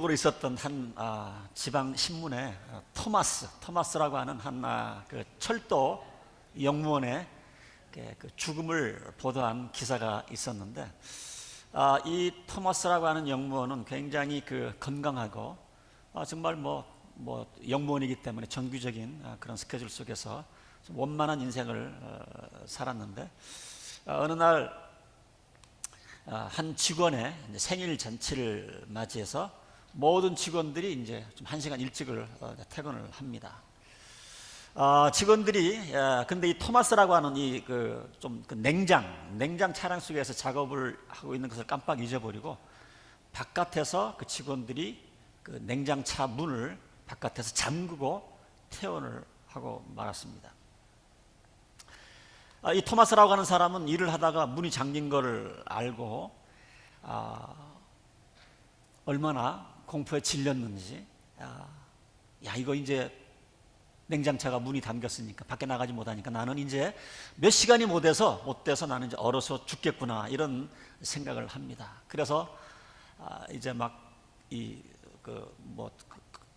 으로 있었던 한 지방 신문에 토마스라고 하는 한 그 철도 영무원의 그 죽음을 보도한 기사가 있었는데, 이 토마스라고 하는 영무원은 굉장히 그 건강하고 정말 뭐 영무원이기 때문에 정규적인 그런 스케줄 속에서 좀 원만한 인생을 살았는데, 어느 날 한 직원의 생일 잔치를 맞이해서 모든 직원들이 이제 좀 1시간 일찍을 퇴근을 합니다. 직원들이 근데 이 토마스라고 하는 이 그 좀 그 냉장 차량 속에서 작업을 하고 있는 것을 깜빡 잊어버리고 바깥에서 그 직원들이 그 냉장차 문을 바깥에서 잠그고 퇴원을 하고 말았습니다. 이 토마스라고 하는 사람은 일을 하다가 문이 잠긴 걸 알고 얼마나 공포에 질렸는지, 이거 이제 냉장차가 문이 잠겼으니까 밖에 나가지 못하니까 나는 이제 몇 시간이 못 돼서 나는 이제 얼어서 죽겠구나, 이런 생각을 합니다. 그래서 이제 막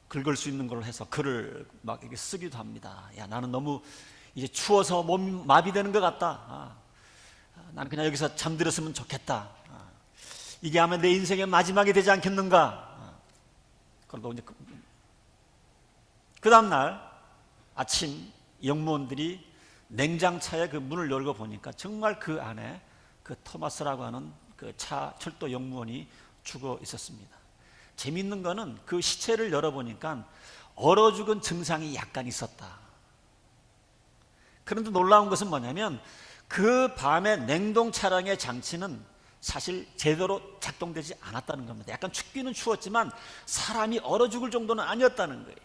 긁을 수 있는 걸 해서 글을 막 이렇게 쓰기도 합니다. 나는 너무 이제 추워서 몸이 마비되는 것 같다. 나는 그냥 여기서 잠들었으면 좋겠다. 이게 아마 내 인생의 마지막이 되지 않겠는가. 그리고 이제 그 다음날 아침 영무원들이 냉장차의 그 문을 열고 보니까 정말 그 안에 그 토마스라고 하는 그 철도 영무원이 죽어 있었습니다. 재미있는 거는 그 시체를 열어보니까 얼어 죽은 증상이 약간 있었다. 그런데 놀라운 것은 뭐냐면 그 밤에 냉동 차량의 장치는 사실 제대로 작동되지 않았다는 겁니다. 약간 춥기는 추웠지만 사람이 얼어 죽을 정도는 아니었다는 거예요.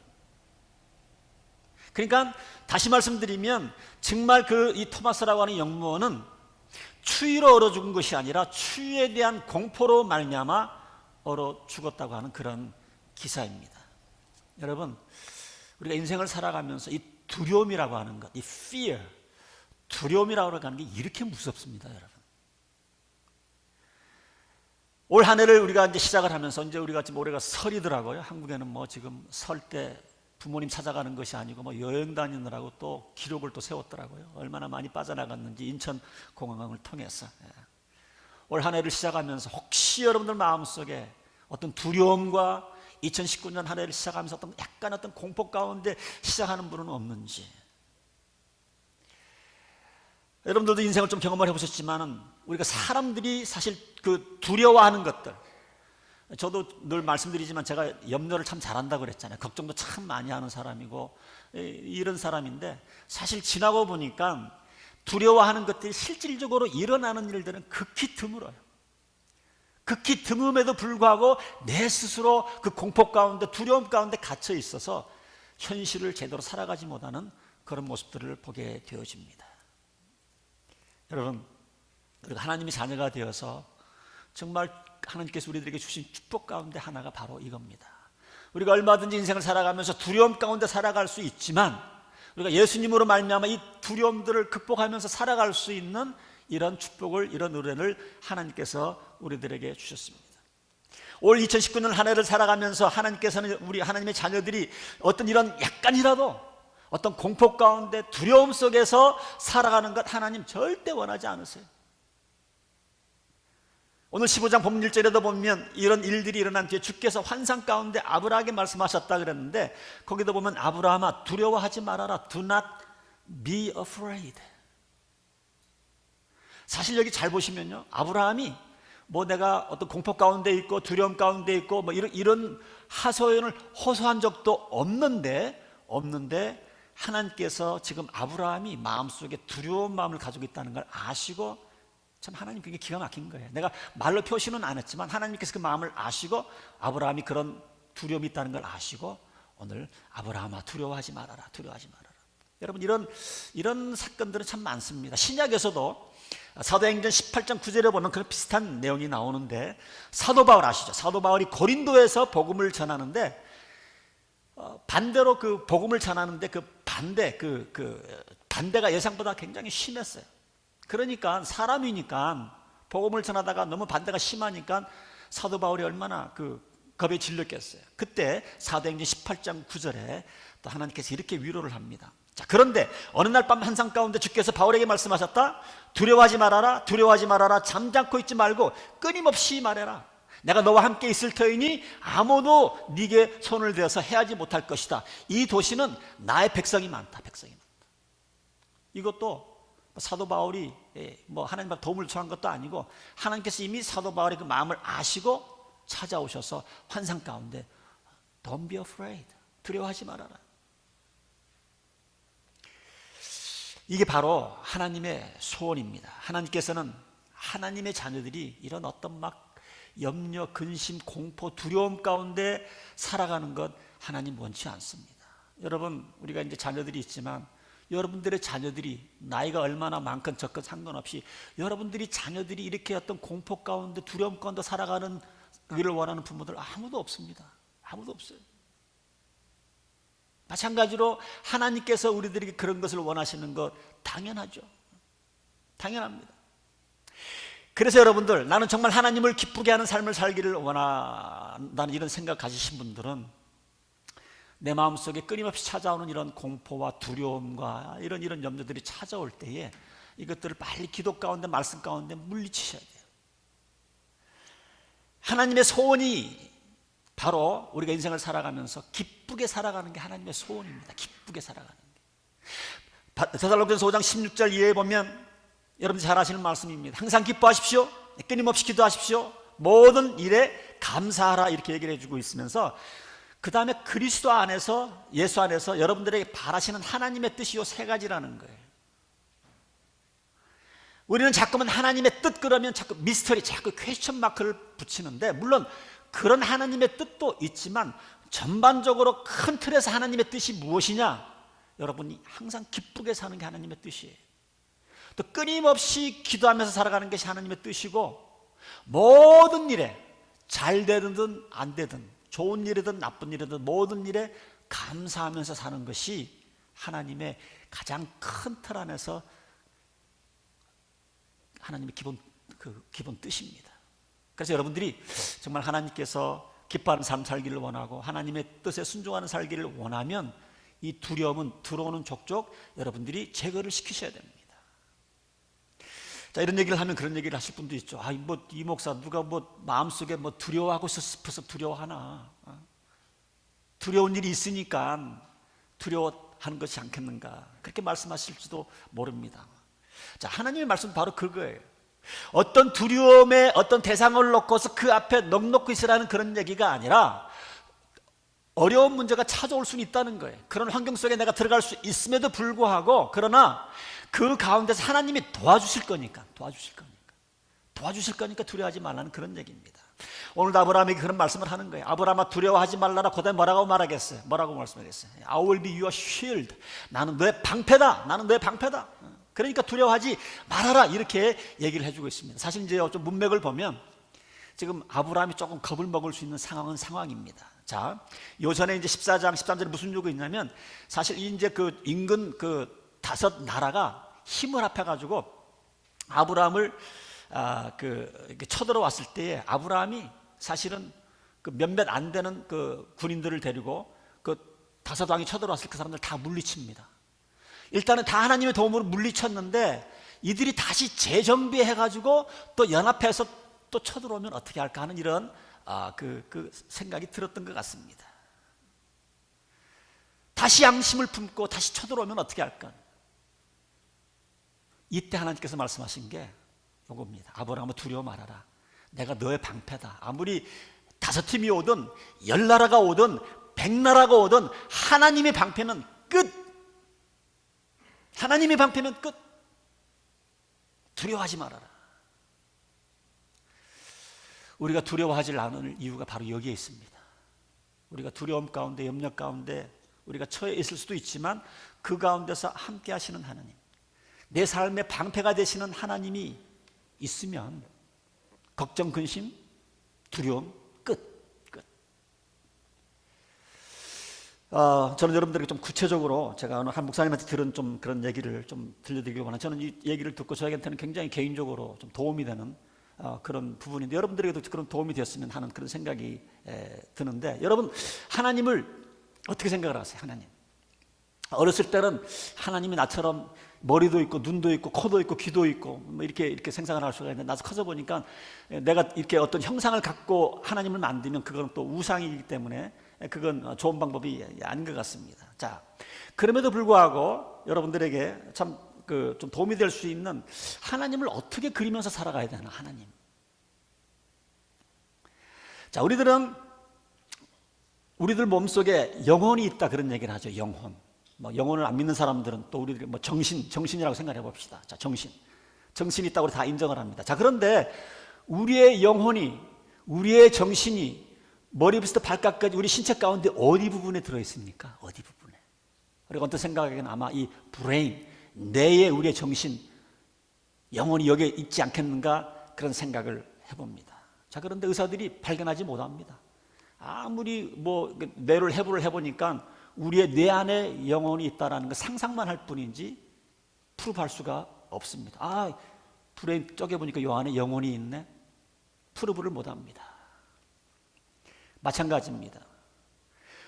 그러니까 다시 말씀드리면 정말 이 토마스라고 하는 영무원은 추위로 얼어 죽은 것이 아니라 추위에 대한 공포로 말미암아 얼어 죽었다고 하는 그런 기사입니다. 여러분, 우리가 인생을 살아가면서 이 두려움이라고 하는 것, 이 fear, 두려움이라고 하는 게 이렇게 무섭습니다, 여러분. 올 한 해를 우리가 이제 시작을 하면서 이제 우리가 지금 올해가 설이더라고요. 한국에는 뭐 지금 설 때 부모님 찾아가는 것이 아니고 뭐 여행 다니느라고 또 기록을 또 세웠더라고요. 얼마나 많이 빠져나갔는지 인천 공항을 통해서. 올 한 해를 시작하면서 혹시 여러분들 마음속에 어떤 두려움과 2019년 한 해를 시작하면서 약간 어떤 공포 가운데 시작하는 분은 없는지. 여러분들도 인생을 좀 경험을 해보셨지만은 우리가 사람들이 사실 그 두려워하는 것들, 저도 늘 말씀드리지만 제가 염려를 참 잘한다고 그랬잖아요. 걱정도 참 많이 하는 사람이고 이런 사람인데, 사실 지나고 보니까 두려워하는 것들이 실질적으로 일어나는 일들은 극히 드물어요. 극히 드문에도 불구하고 내 스스로 그 공포 가운데, 두려움 가운데 갇혀 있어서 현실을 제대로 살아가지 못하는 그런 모습들을 보게 되어집니다. 여러분, 우리가 하나님의 자녀가 되어서 정말 하나님께서 우리들에게 주신 축복 가운데 하나가 바로 이겁니다. 우리가 얼마든지 인생을 살아가면서 두려움 가운데 살아갈 수 있지만 우리가 예수님으로 말미암아 이 두려움들을 극복하면서 살아갈 수 있는 이런 축복을, 이런 은혜를 하나님께서 우리들에게 주셨습니다. 올 2019년 한 해를 살아가면서 하나님께서는 우리 하나님의 자녀들이 어떤 이런 약간이라도 어떤 공포 가운데 두려움 속에서 살아가는 것 하나님 절대 원하지 않으세요. 오늘 15장 본문 1절에도 보면 이런 일들이 일어난 뒤에 주께서 환상 가운데 아브라함에게 말씀하셨다 그랬는데, 거기도 보면 아브라함아 두려워하지 말아라. Do not be afraid. 사실 여기 잘 보시면요, 아브라함이 뭐 내가 어떤 공포 가운데 있고 두려움 가운데 있고 뭐 이런 하소연을 호소한 적도 없는데 하나님께서 지금 아브라함이 마음속에 두려운 마음을 가지고 있다는 걸 아시고, 참 하나님 그게 기가 막힌 거예요. 내가 말로 표시는 안 했지만 하나님께서 그 마음을 아시고 아브라함이 그런 두려움이 있다는 걸 아시고 오늘 아브라함아 두려워하지 말아라. 여러분, 이런 사건들은 참 많습니다. 신약에서도 사도행전 18장 9절에 보면 그런 비슷한 내용이 나오는데, 사도 바울 아시죠? 사도 바울이 고린도에서 복음을 전하는데 반대로 그 복음을 전하는데 그 반대가 예상보다 굉장히 심했어요. 그러니까 사람이니까 복음을 전하다가 너무 반대가 심하니까 사도 바울이 얼마나 그 겁에 질렸겠어요. 그때 사도행전 18장 9절에 또 하나님께서 이렇게 위로를 합니다. 자, 그런데 어느 날 밤 한상 가운데 주께서 바울에게 말씀하셨다. 두려워하지 말아라, 두려워하지 말아라. 잠잠코 있지 말고 끊임없이 말해라. 내가 너와 함께 있을 터이니 아무도 네게 손을 대어서 해하지 못할 것이다. 이 도시는 나의 백성이 많다. 백성이 많다. 이것도 사도 바울이 뭐 하나님 앞에 도움을 청한 것도 아니고 하나님께서 이미 사도 바울의 그 마음을 아시고 찾아오셔서 환상 가운데 Don't be afraid. 두려워하지 말아라. 이게 바로 하나님의 소원입니다. 하나님께서는 하나님의 자녀들이 이런 어떤 막 염려, 근심, 공포, 두려움 가운데 살아가는 것 하나님 원치 않습니다. 여러분, 우리가 이제 자녀들이 있지만 여러분들의 자녀들이 나이가 얼마나 많건 적건 상관없이 여러분들이 자녀들이 이렇게 어떤 공포 가운데 두려움 가운데 살아가는 일을 원하는 부모들 아무도 없습니다. 아무도 없어요. 마찬가지로 하나님께서 우리들에게 그런 것을 원하시는 것 당연하죠. 당연합니다. 그래서 여러분들, 나는 정말 하나님을 기쁘게 하는 삶을 살기를 원한다는 이런 생각 가지신 분들은 내 마음속에 끊임없이 찾아오는 이런 공포와 두려움과 이런 염려들이 찾아올 때에 이것들을 빨리 기도 가운데 말씀 가운데 물리치셔야 돼요. 하나님의 소원이 바로 우리가 인생을 살아가면서 기쁘게 살아가는 게 하나님의 소원입니다. 기쁘게 살아가는 게. 데살로니가전서 5장 16절 이하에 보면 여러분들 잘 아시는 말씀입니다. 항상 기뻐하십시오. 끊임없이 기도하십시오. 모든 일에 감사하라 이렇게 얘기를 해주고 있으면서 그 다음에 그리스도 안에서 예수 안에서 여러분들에게 바라시는 하나님의 뜻이 요 세 가지라는 거예요. 우리는 자꾸만 하나님의 뜻 그러면 자꾸 미스터리, 자꾸 퀘스천 마크를 붙이는데 물론 그런 하나님의 뜻도 있지만 전반적으로 큰 틀에서 하나님의 뜻이 무엇이냐? 여러분이 항상 기쁘게 사는 게 하나님의 뜻이에요. 또 끊임없이 기도하면서 살아가는 것이 하나님의 뜻이고 모든 일에 잘 되든 안 되든 좋은 일이든 나쁜 일이든 모든 일에 감사하면서 사는 것이 하나님의 가장 큰 틀 안에서 하나님의 기본 뜻입니다. 그래서 여러분들이 정말 하나님께서 기뻐하는 삶 살기를 원하고 하나님의 뜻에 순종하는 살기를 원하면 이 두려움은 들어오는 족족 여러분들이 제거를 시키셔야 됩니다. 자, 이런 얘기를 하면 그런 얘기를 하실 분도 있죠. 이 목사 누가 마음속에 두려워하고 싶어서 두려워하나? 두려운 일이 있으니까 두려워하는 것이 않겠는가? 그렇게 말씀하실지도 모릅니다. 자, 하나님의 말씀은 바로 그거예요. 어떤 두려움의 어떤 대상을 놓고서 그 앞에 넋놓고 있으라는 그런 얘기가 아니라 어려운 문제가 찾아올 수는 있다는 거예요. 그런 환경 속에 내가 들어갈 수 있음에도 불구하고 그러나 그 가운데서 하나님이 도와주실 거니까 두려워하지 말라는 그런 얘기입니다. 오늘도 아브라함에게 그런 말씀을 하는 거예요. 아브라함아 두려워하지 말라라. 그다음에 뭐라고 말하겠어요? 뭐라고 말씀하겠어요? I will be your shield. 나는 너의 방패다. 나는 너의 방패다. 그러니까 두려워하지 말아라 이렇게 얘기를 해주고 있습니다. 사실 이제 좀 문맥을 보면 지금 아브라함이 조금 겁을 먹을 수 있는 상황은 상황입니다. 자, 요전에 이제 14장 13절에 무슨 요구 있냐면 사실 이제 그 인근 그 다섯 나라가 힘을 합해가지고 아브라함을 이렇게 쳐들어왔을 때에 아브라함이 사실은 그 몇몇 안 되는 그 군인들을 데리고 그 다섯 왕이 쳐들어왔을 그 사람들 다 물리칩니다. 일단은 다 하나님의 도움으로 물리쳤는데 이들이 다시 재정비해가지고 또 연합해서 또 쳐들어오면 어떻게 할까 하는 이런 그 생각이 들었던 것 같습니다. 다시 양심을 품고 다시 쳐들어오면 어떻게 할까? 이때 하나님께서 말씀하신 게 요겁니다. 아브라함아 두려워 말아라. 내가 너의 방패다. 아무리 5팀이 오든 10나라가 오든 100나라가 오든 하나님의 방패는 끝. 하나님의 방패는 끝. 두려워하지 말아라. 우리가 두려워하지 않을 이유가 바로 여기에 있습니다. 우리가 두려움 가운데 염려 가운데 우리가 처해 있을 수도 있지만 그 가운데서 함께 하시는 하나님, 내 삶의 방패가 되시는 하나님이 있으면 걱정, 근심, 두려움 끝. 저는 여러분들에게 좀 구체적으로 제가 오늘 한 목사님한테 들은 좀 그런 얘기를 좀 들려드리기 원합니다. 저는 이 얘기를 듣고 저에게는 굉장히 개인적으로 좀 도움이 되는 그런 부분인데 여러분들에게도 그런 도움이 되었으면 하는 그런 생각이 드는데, 여러분 하나님을 어떻게 생각을 하세요? 하나님 어렸을 때는 하나님이 나처럼 머리도 있고 눈도 있고 코도 있고 귀도 있고 뭐 이렇게 생각을 할 수가 있는데, 나서 커서 보니까 내가 이렇게 어떤 형상을 갖고 하나님을 만들면 그건 또 우상이기 때문에 그건 좋은 방법이 아닌 것 같습니다. 자, 그럼에도 불구하고 여러분들에게 참 좀 도움이 될 수 있는, 하나님을 어떻게 그리면서 살아가야 되나, 하나님. 자, 우리들 몸속에 영혼이 있다 그런 얘기를 하죠. 영혼. 뭐 영혼을 안 믿는 사람들은 또 우리들이 뭐 정신이라고 생각해 봅시다. 자, 정신이 있다고 다 인정을 합니다. 자, 그런데 우리의 영혼이, 우리의 정신이 머리부터 발끝까지 우리 신체 가운데 어디 부분에 들어 있습니까? 어디 부분에? 우리가 어떤 생각에는 아마 이 브레인, 뇌에 우리의 정신, 영혼이 여기에 있지 않겠는가 그런 생각을 해봅니다. 자, 그런데 의사들이 발견하지 못합니다. 아무리 뭐 뇌를 해부를 해보니까 우리의 뇌 안에 영혼이 있다는 거 상상만 할 뿐인지 프루프할 수가 없습니다. 아, 브레인 쪼개 보니까 요 안에 영혼이 있네. 프루프를 못합니다. 마찬가지입니다.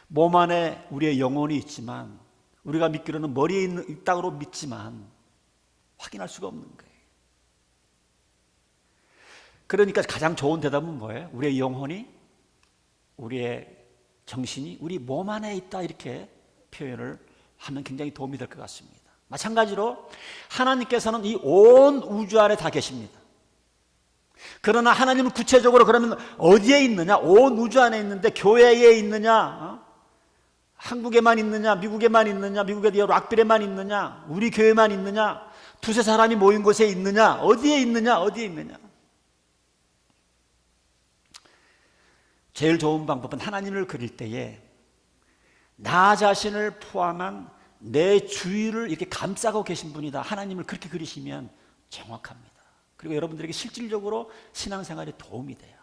몸 안에 우리의 영혼이 있지만, 우리가 믿기로는 머리에 있다고 믿지만 확인할 수가 없는 거예요. 그러니까 가장 좋은 대답은 뭐예요? 우리의 영혼이, 우리의 정신이 우리 몸 안에 있다, 이렇게 표현을 하면 굉장히 도움이 될 것 같습니다. 마찬가지로 하나님께서는 이 온 우주 안에 다 계십니다. 그러나 하나님은 구체적으로 그러면 어디에 있느냐? 온 우주 안에 있는데 교회에 있느냐? 한국에만 있느냐? 미국에만 있느냐? 미국의 락빌에만 있느냐? 우리 교회만 있느냐? 두세 사람이 모인 곳에 있느냐? 어디에 있느냐? 어디에 있느냐? 제일 좋은 방법은 하나님을 그릴 때에 나 자신을 포함한 내 주위를 이렇게 감싸고 계신 분이다, 하나님을 그렇게 그리시면 정확합니다. 그리고 여러분들에게 실질적으로 신앙생활에 도움이 돼요.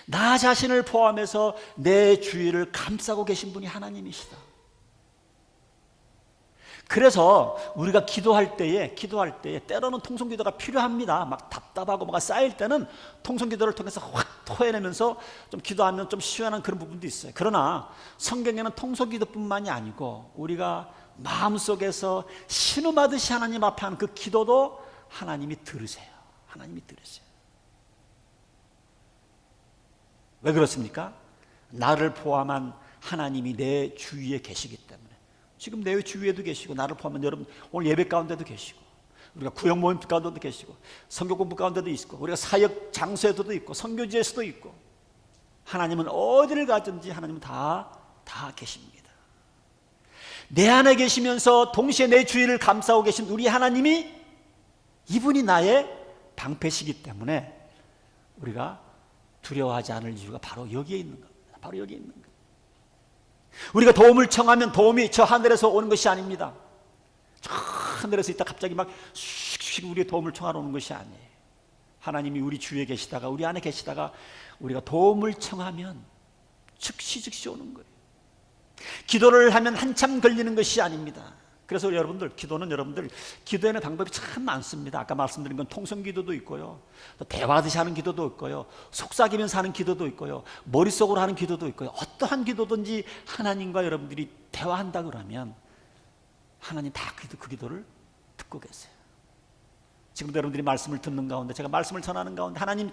나 자신을 포함해서 내 주위를 감싸고 계신 분이 하나님이시다. 그래서 우리가 기도할 때에 때로는 통성기도가 필요합니다. 막 답답하고 뭐가 쌓일 때는 통성기도를 통해서 확 토해내면서 좀 기도하면 좀 시원한 그런 부분도 있어요. 그러나 성경에는 통성기도뿐만이 아니고 우리가 마음속에서 신음하듯이 하나님 앞에 하는 그 기도도 하나님이 들으세요. 하나님이 들으세요. 왜 그렇습니까? 나를 포함한 하나님이 내 주위에 계시기 때문에. 지금 내 주위에도 계시고, 나를 포함한 여러분 오늘 예배 가운데도 계시고, 우리가 구역 모임 가운데도 계시고, 선교 공부 가운데도 있고, 우리가 사역 장소에도 있고, 선교지에서도 있고, 하나님은 어디를 가든지 하나님은 다 계십니다. 내 안에 계시면서 동시에 내 주위를 감싸고 계신 우리 하나님이, 이분이 나의 방패시기 때문에 우리가 두려워하지 않을 이유가 바로 여기에 있는 겁니다. 바로 여기에 있는 겁니다. 우리가 도움을 청하면 도움이 저 하늘에서 오는 것이 아닙니다. 저 하늘에서 있다 갑자기 막 슉슉 우리의 도움을 청하러 오는 것이 아니에요. 하나님이 우리 주위에 계시다가, 우리 안에 계시다가 우리가 도움을 청하면 즉시 오는 거예요. 기도를 하면 한참 걸리는 것이 아닙니다. 그래서 기도에는 방법이 참 많습니다. 아까 말씀드린 건 통성기도도 있고요, 또 대화하듯이 하는 기도도 있고요, 속삭이면서 하는 기도도 있고요, 머릿속으로 하는 기도도 있고요. 어떠한 기도든지 하나님과 여러분들이 대화한다 그러면 하나님 다 그 기도를 듣고 계세요. 지금도 여러분들이 말씀을 듣는 가운데, 제가 말씀을 전하는 가운데 하나님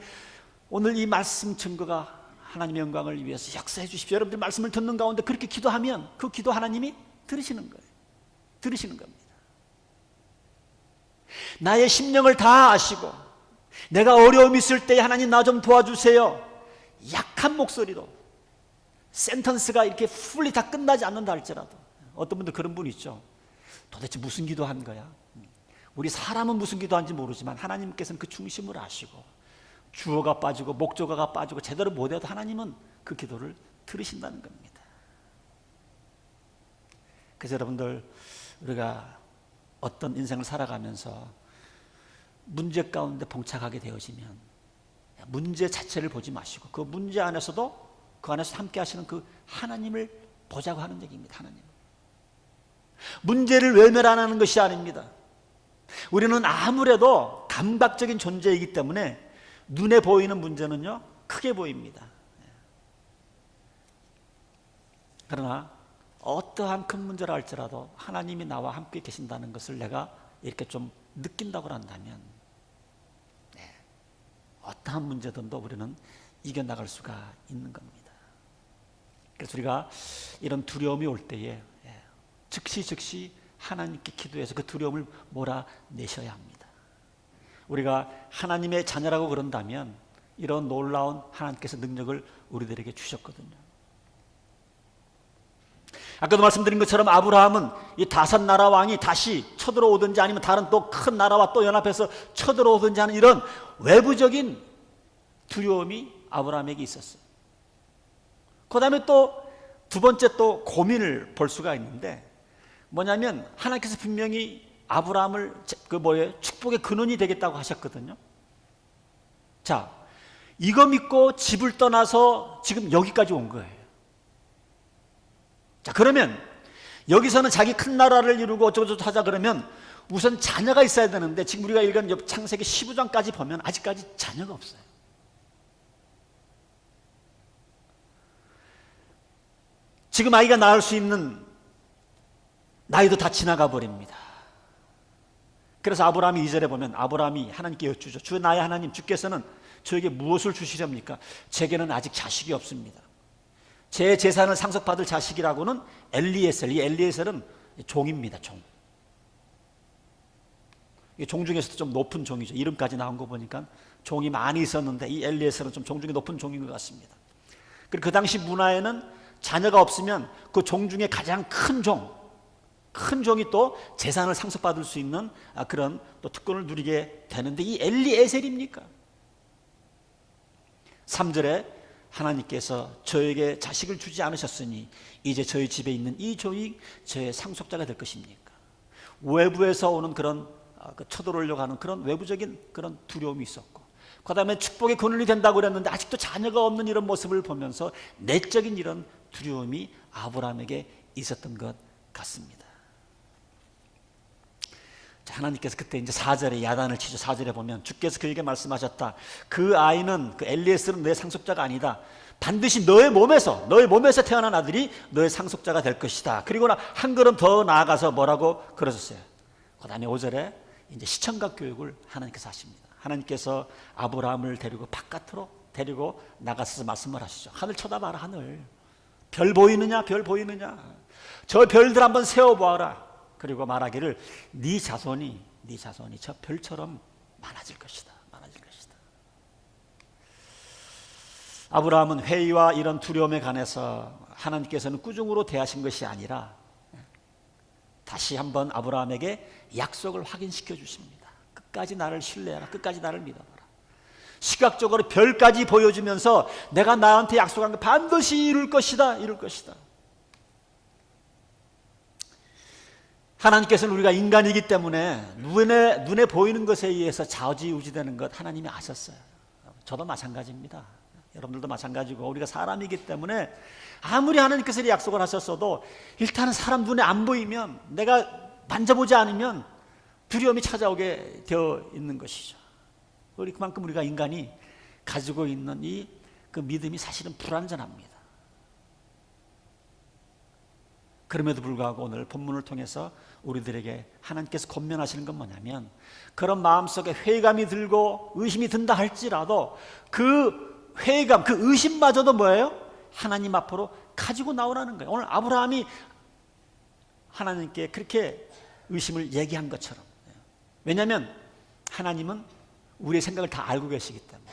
오늘 이 말씀 증거가 하나님의 영광을 위해서 역사해 주십시오. 여러분들이 말씀을 듣는 가운데 그렇게 기도하면 그 기도 하나님이 들으시는 거예요. 들으시는 겁니다. 나의 심령을 다 아시고, 내가 어려움이 있을 때 하나님 나 좀 도와주세요, 약한 목소리로, 센턴스가 이렇게 풀리 다 끝나지 않는다 할지라도, 어떤 분들 그런 분 있죠. 도대체 무슨 기도한 거야? 우리 사람은 무슨 기도한지 모르지만 하나님께서는 그 중심을 아시고, 주어가 빠지고 목적어가 빠지고 제대로 못해도 하나님은 그 기도를 들으신다는 겁니다. 그래서 여러분들, 우리가 어떤 인생을 살아가면서 문제 가운데 봉착하게 되어지면 문제 자체를 보지 마시고 그 문제 안에서도 그 안에서 함께 하시는 그 하나님을 보자고 하는 얘기입니다. 하나님. 문제를 외면하는 것이 아닙니다. 우리는 아무래도 감각적인 존재이기 때문에 눈에 보이는 문제는요 크게 보입니다. 그러나 어떠한 큰 문제라 할지라도 하나님이 나와 함께 계신다는 것을 내가 이렇게 좀 느낀다고 한다면 어떠한 문제든도 우리는 이겨나갈 수가 있는 겁니다. 그래서 우리가 이런 두려움이 올 때에 즉시 하나님께 기도해서 그 두려움을 몰아내셔야 합니다. 우리가 하나님의 자녀라고 그런다면 이런 놀라운 하나님께서 능력을 우리들에게 주셨거든요. 아까도 말씀드린 것처럼 아브라함은 이 다섯 나라 왕이 다시 쳐들어오든지 아니면 다른 또 큰 나라와 또 연합해서 쳐들어오든지 하는 이런 외부적인 두려움이 아브라함에게 있었어요. 그 다음에 또 두 번째 또 고민을 볼 수가 있는데 뭐냐면 하나님께서 분명히 아브라함을 축복의 근원이 되겠다고 하셨거든요. 자, 이거 믿고 집을 떠나서 지금 여기까지 온 거예요. 자, 그러면 여기서는 자기 큰 나라를 이루고 어쩌고저쩌고 하자 그러면 우선 자녀가 있어야 되는데 지금 우리가 읽은 창세기 15장까지 보면 아직까지 자녀가 없어요. 지금 아이가 낳을 수 있는 나이도 다 지나가 버립니다. 그래서 아브라함이 2절에 보면 아브라함이 하나님께 여쭈죠. 주 나의 하나님, 주께서는 저에게 무엇을 주시렵니까? 제게는 아직 자식이 없습니다. 제 재산을 상속받을 자식이라고는 엘리에셀, 이 엘리에셀은 종입니다. 종. 종 중에서도 좀 높은 종이죠. 이름까지 나온 거 보니까 종이 많이 있었는데 이 엘리에셀은 좀 종 중에 높은 종인 것 같습니다. 그리고 그 당시 문화에는 자녀가 없으면 그 종 중에 가장 큰 종이 또 재산을 상속받을 수 있는 그런 또 특권을 누리게 되는데 이 엘리에셀입니까? 3절에 하나님께서 저에게 자식을 주지 않으셨으니 이제 저희 집에 있는 이 종이 저의 상속자가 될 것입니까? 외부에서 오는 그런 쳐들어오려고 하는 그런 외부적인 그런 두려움이 있었고 그 다음에 축복의 근원이 된다고 그랬는데 아직도 자녀가 없는 이런 모습을 보면서 내적인 이런 두려움이 아브라함에게 있었던 것 같습니다. 자, 하나님께서 그때 이제 4절에 야단을 치죠. 4절에 보면 주께서 그에게 말씀하셨다. 그 아이는 그 엘리에셀은 내 상속자가 아니다. 반드시 너의 몸에서 태어난 아들이 너의 상속자가 될 것이다. 그리고 한 걸음 더 나아가서 뭐라고 그러셨어요? 그 다음에 5절에 이제 시청각 교육을 하나님께서 하십니다. 하나님께서 아브라함을 데리고 바깥으로 데리고 나가서 말씀을 하시죠. 하늘 쳐다봐라. 하늘. 별 보이느냐? 별 보이느냐? 저 별들 한번 세어보아라. 그리고 말하기를 네 자손이 저 별처럼 많아질 것이다. 아브라함은 회의와 이런 두려움에 관해서 하나님께서는 꾸중으로 대하신 것이 아니라 다시 한번 아브라함에게 약속을 확인시켜 주십니다. 끝까지 나를 신뢰하라. 끝까지 나를 믿어봐라. 시각적으로 별까지 보여주면서 내가 나한테 약속한 거 반드시 이룰 것이다. 하나님께서는 우리가 인간이기 때문에 눈에 보이는 것에 의해서 좌지우지되는 것 하나님이 아셨어요. 저도 마찬가지입니다. 여러분들도 마찬가지고 우리가 사람이기 때문에 아무리 하나님께서 약속을 하셨어도 일단은 사람 눈에 안 보이면 내가 만져보지 않으면 두려움이 찾아오게 되어 있는 것이죠. 그만큼 우리가 인간이 가지고 있는 그 믿음이 사실은 불완전합니다. 그럼에도 불구하고 오늘 본문을 통해서 우리들에게 하나님께서 권면하시는 건 뭐냐면 그런 마음속에 회의감이 들고 의심이 든다 할지라도 그 회의감, 그 의심마저도 뭐예요? 하나님 앞으로 가지고 나오라는 거예요. 오늘 아브라함이 하나님께 그렇게 의심을 얘기한 것처럼. 왜냐하면 하나님은 우리의 생각을 다 알고 계시기 때문에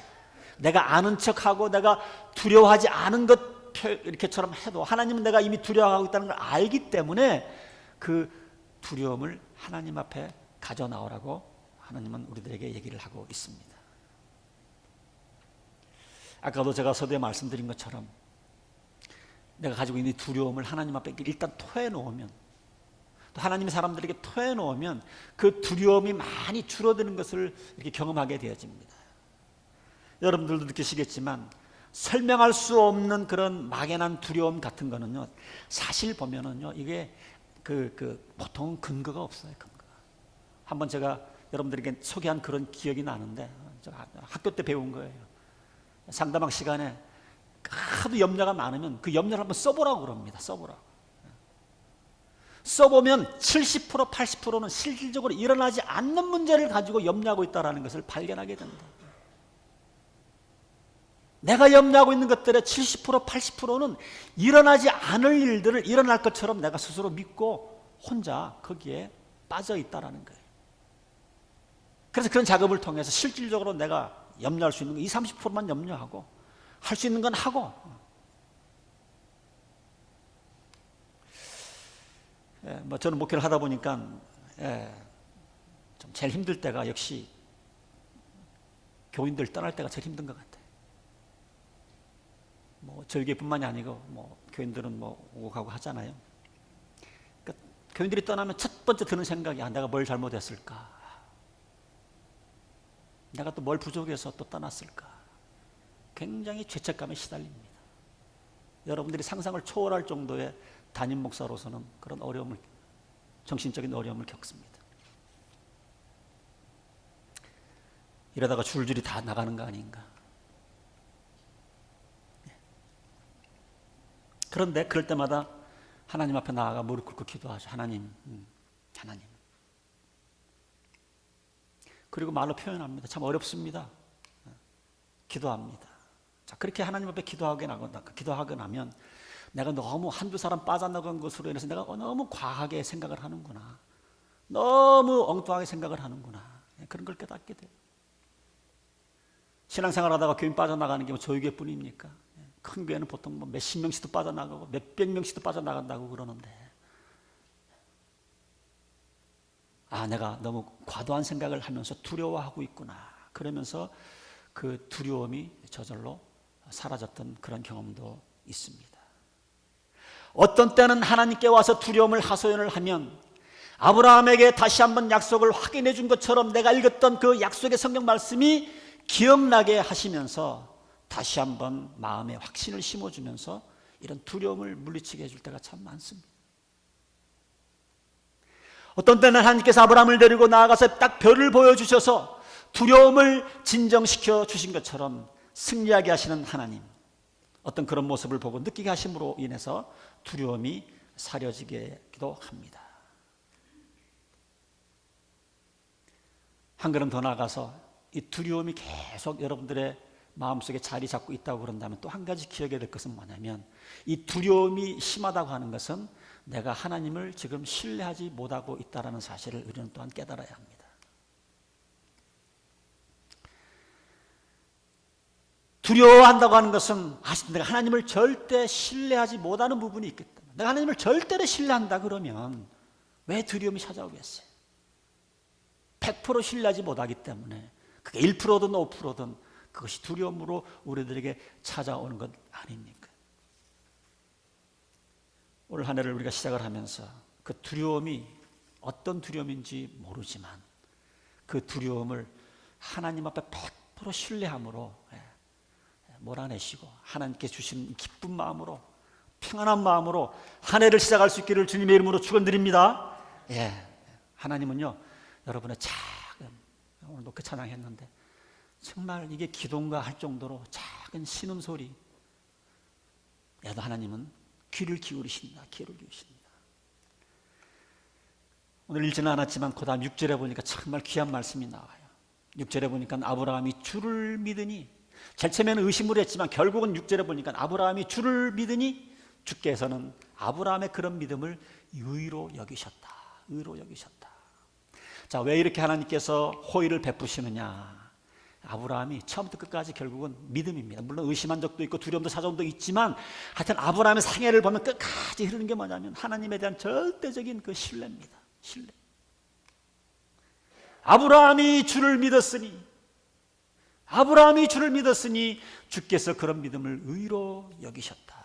내가 아는 척하고 내가 두려워하지 않은 것 이렇게처럼 해도 하나님은 내가 이미 두려워하고 있다는 걸 알기 때문에 그 두려움을 하나님 앞에 가져 나오라고 하나님은 우리들에게 얘기를 하고 있습니다. 아까도 제가 서두에 말씀드린 것처럼 내가 가지고 있는 두려움을 하나님 앞에 일단 토해놓으면 또 하나님의 사람들에게 토해놓으면 그 두려움이 많이 줄어드는 것을 이렇게 경험하게 되어집니다. 여러분들도 느끼시겠지만 설명할 수 없는 그런 막연한 두려움 같은 거는요 사실 보면은요 이게 보통 근거가 없어요. 근거가. 한번 제가 여러분들에게 소개한 그런 기억이 나는데 학교 때 배운 거예요. 상담학 시간에 하도 염려가 많으면 그 염려를 한번 써보라고 그럽니다. 써보면 70% 80%는 실질적으로 일어나지 않는 문제를 가지고 염려하고 있다는 것을 발견하게 된다. 내가 염려하고 있는 것들의 70% 80%는 일어나지 않을 일들을 일어날 것처럼 내가 스스로 믿고 혼자 거기에 빠져 있다는 거예요. 그래서 그런 작업을 통해서 실질적으로 내가 염려할 수 있는 거 20, 30%만 염려하고 할 수 있는 건 하고, 저는 목회를 하다 보니까 좀 제일 힘들 때가 역시 교인들 떠날 때가 제일 힘든 것 같아요. 저희 교회뿐만이 아니고 교인들은 오고 가고 하잖아요. 그러니까 교인들이 떠나면 첫 번째 드는 생각이 내가 뭘 잘못했을까? 내가 또 뭘 부족해서 또 떠났을까? 굉장히 죄책감에 시달립니다. 여러분들이 상상을 초월할 정도의 담임 목사로서는 그런 정신적인 어려움을 겪습니다. 이러다가 줄줄이 다 나가는 거 아닌가? 그런데 그럴 때마다 하나님 앞에 나아가 무릎 꿇고 기도하죠. 하나님. 그리고 말로 표현합니다. 참 어렵습니다. 기도합니다. 자, 그렇게 하나님 앞에 기도하고 나면 내가 너무 한두 사람 빠져나간 것으로 인해서 내가 너무 과하게 생각을 하는구나. 너무 엉뚱하게 생각을 하는구나. 그런 걸 깨닫게 돼요. 신앙생활 하다가 교인 빠져나가는 게 저희 교회뿐입니까? 큰 교회는 보통 몇십 명씩도 빠져나가고 몇백 명씩도 빠져나간다고 그러는데, 내가 너무 과도한 생각을 하면서 두려워하고 있구나. 그러면서 그 두려움이 저절로 사라졌던 그런 경험도 있습니다. 어떤 때는 하나님께 와서 두려움을 하소연을 하면 아브라함에게 다시 한번 약속을 확인해 준 것처럼 내가 읽었던 그 약속의 성경 말씀이 기억나게 하시면서 다시 한번 마음에 확신을 심어주면서 이런 두려움을 물리치게 해줄 때가 참 많습니다. 어떤 때는 하나님께서 아브라함을 데리고 나아가서 딱 별을 보여주셔서 두려움을 진정시켜 주신 것처럼 승리하게 하시는 하나님, 어떤 그런 모습을 보고 느끼게 하심으로 인해서 두려움이 사려지기도 합니다. 한 걸음 더 나아가서 이 두려움이 계속 여러분들의 마음속에 자리 잡고 있다고 그런다면 또 한 가지 기억해야 될 것은 뭐냐면, 이 두려움이 심하다고 하는 것은 내가 하나님을 지금 신뢰하지 못하고 있다는 사실을 우리는 또한 깨달아야 합니다. 두려워한다고 하는 것은 내가 하나님을 절대 신뢰하지 못하는 부분이 있기 때문에, 내가 하나님을 절대로 신뢰한다 그러면 왜 두려움이 찾아오겠어요? 100% 신뢰하지 못하기 때문에 그게 1%든 5%든 그것이 두려움으로 우리들에게 찾아오는 것 아닙니까? 오늘 한 해를 우리가 시작을 하면서 그 두려움이 어떤 두려움인지 모르지만 그 두려움을 하나님 앞에 100% 신뢰함으로 몰아내시고 하나님께 주신 기쁜 마음으로, 평안한 마음으로 한 해를 시작할 수 있기를 주님의 이름으로 축원드립니다. 하나님은요, 여러분의 작은, 오늘도 그 찬양했는데 정말 이게 기도인가 할 정도로 작은 신음소리, 야도 하나님은 귀를 기울이십니다. 오늘 읽지는 않았지만 그 다음 6절에 보니까 정말 귀한 말씀이 나와요. 6절에 보니까 아브라함이 주를 믿으니, 제일 처음에는 의심을 했지만 결국은 6절에 보니까 아브라함이 주를 믿으니 주께서는 아브라함의 그런 믿음을 의로 여기셨다. 자, 왜 이렇게 하나님께서 호의를 베푸시느냐? 아브라함이 처음부터 끝까지 결국은 믿음입니다. 물론 의심한 적도 있고 두려움도 찾아온 적도 있지만 하여튼 아브라함의 생애를 보면 끝까지 흐르는 게 뭐냐면 하나님에 대한 절대적인 그 신뢰입니다. 신뢰. 아브라함이 주를 믿었으니 주께서 그런 믿음을 의로 여기셨다.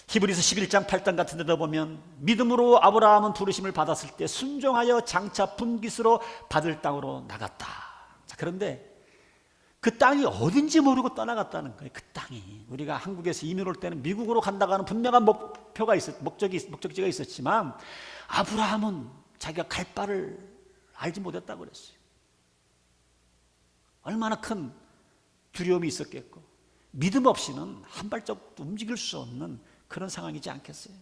히브리서 11장 8장 같은 데다 보면 믿음으로 아브라함은 부르심을 받았을 때 순종하여 장차 분깃으로 받을 땅으로 나갔다. 자, 그런데 그 땅이 어딘지 모르고 떠나갔다는 거예요. 그 땅이, 우리가 한국에서 이민 올 때는 미국으로 간다고 하는 분명한 목적지가 있었지만 아브라함은 자기가 갈 바를 알지 못했다고 그랬어요. 얼마나 큰 두려움이 있었겠고, 믿음 없이는 한 발짝도 움직일 수 없는 그런 상황이지 않겠어요?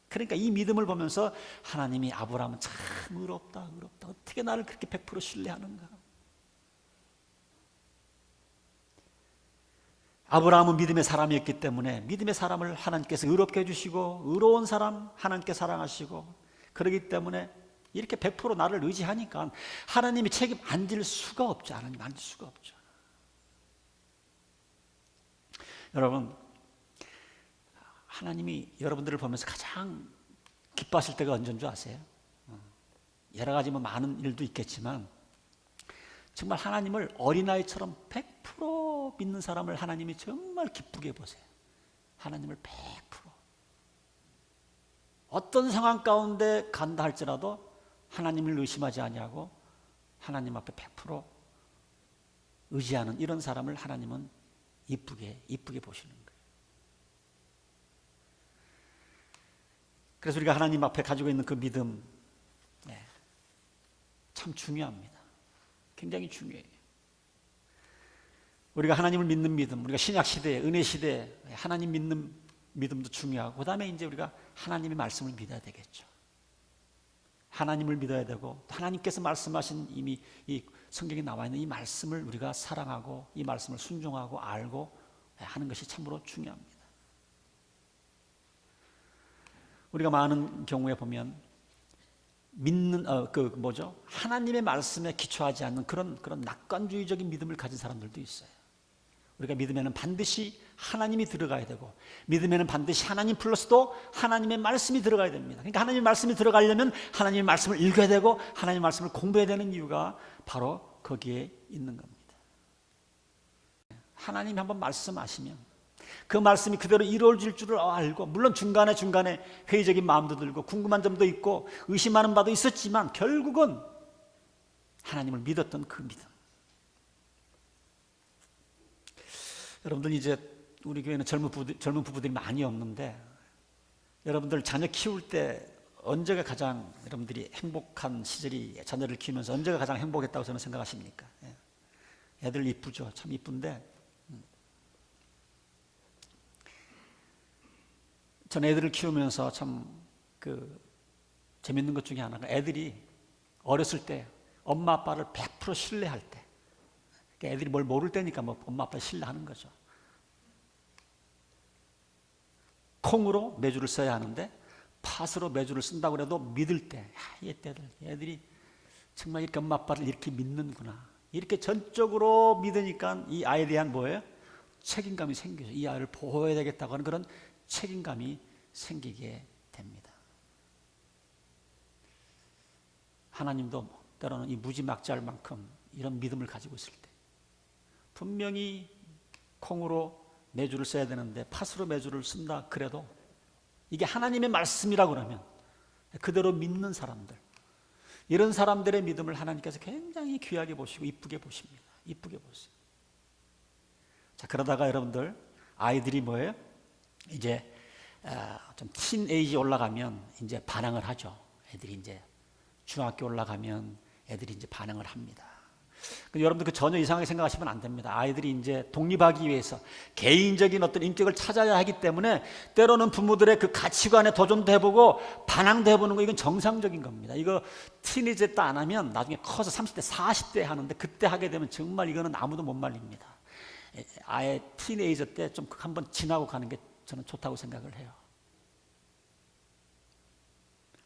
그러니까 이 믿음을 보면서 하나님이 아브라함은 참 의롭다, 의롭다. 어떻게 나를 그렇게 100% 신뢰하는가? 아브라함은 믿음의 사람이었기 때문에 믿음의 사람을 하나님께서 의롭게 해주시고, 의로운 사람 하나님께 사랑하시고, 그렇기 때문에 이렇게 100% 나를 의지하니까 하나님이 책임 안 질 수가 없죠. 하나님 안 질 수가 없죠. 여러분, 하나님이 여러분들을 보면서 가장 기뻐하실 때가 언제인 줄 아세요? 여러 가지 많은 일도 있겠지만 정말 하나님을 어린아이처럼 100% 믿는 사람을 하나님이 정말 기쁘게 보세요. 하나님을 100%. 어떤 상황 가운데 간다 할지라도 하나님을 의심하지 아니하고 하나님 앞에 100% 의지하는 이런 사람을 하나님은 이쁘게 보시는 거예요. 그래서 우리가 하나님 앞에 가지고 있는 그 믿음, 참 중요합니다. 굉장히 중요해요. 우리가 하나님을 믿는 믿음, 우리가 신약 시대에, 은혜 시대에 하나님 믿는 믿음도 중요하고, 그 다음에 이제 우리가 하나님의 말씀을 믿어야 되겠죠. 하나님을 믿어야 되고, 하나님께서 말씀하신 이미 이 성경에 나와 있는 이 말씀을 우리가 사랑하고, 이 말씀을 순종하고 알고 하는 것이 참으로 중요합니다. 우리가 많은 경우에 보면 믿는 하나님의 말씀에 기초하지 않는 그런 낙관주의적인 믿음을 가진 사람들도 있어요. 우리가 믿음에는 반드시 하나님이 들어가야 되고, 믿음에는 반드시 하나님 플러스도 하나님의 말씀이 들어가야 됩니다. 그러니까 하나님의 말씀이 들어가려면 하나님의 말씀을 읽어야 되고, 하나님의 말씀을 공부해야 되는 이유가 바로 거기에 있는 겁니다. 하나님이 한번 말씀하시면 그 말씀이 그대로 이루어질 줄을 알고, 물론 중간에 회의적인 마음도 들고 궁금한 점도 있고 의심하는 바도 있었지만 결국은 하나님을 믿었던 그 믿음. 여러분들, 이제 우리 교회는 젊은 부부들이 많이 없는데, 여러분들 자녀 키울 때 언제가 가장 여러분들이 행복한 시절이, 자녀를 키우면서 언제가 가장 행복했다고 저는 생각하십니까? 애들 이쁘죠. 참 이쁜데, 전 애들을 키우면서 참 재밌는 것 중에 하나가, 애들이 어렸을 때 엄마 아빠를 100% 신뢰할 때, 애들이 뭘 모를 때니까 엄마 아빠를 신뢰하는 거죠. 콩으로 매주를 써야 하는데 팥으로 매주를 쓴다고 해도 믿을 때, 애들이 정말 이렇게 엄마 아빠를 이렇게 믿는구나, 이렇게 전적으로 믿으니까 이 아이에 대한 책임감이 생기죠. 이 아이를 보호해야 되겠다고 하는 그런 책임감이 생기게 됩니다. 하나님도 때로는 이 무지막지할 만큼 이런 믿음을 가지고 있을 때, 분명히 콩으로 매주를 써야 되는데 팥으로 매주를 쓴다 그래도 이게 하나님의 말씀이라고 그러면 그대로 믿는 사람들, 이런 사람들의 믿음을 하나님께서 굉장히 귀하게 보시고 이쁘게 보십니다. 이쁘게 보세요. 자, 그러다가 여러분들, 아이들이 이제 좀 티네이지 올라가면 이제 반항을 하죠. 애들이 이제 중학교 올라가면 애들이 이제 반항을 합니다. 여러분들 전혀 이상하게 생각하시면 안 됩니다. 아이들이 이제 독립하기 위해서 개인적인 어떤 인격을 찾아야 하기 때문에 때로는 부모들의 그 가치관에 도전도 해보고 반항도 해보는 거, 이건 정상적인 겁니다. 이거 티네이지 때 안 하면 나중에 커서 30대, 40대 하는데 그때 하게 되면 정말 이거는 아무도 못 말립니다. 아예 티네이저 때 좀 한번 지나고 가는 게 저는 좋다고 생각을 해요.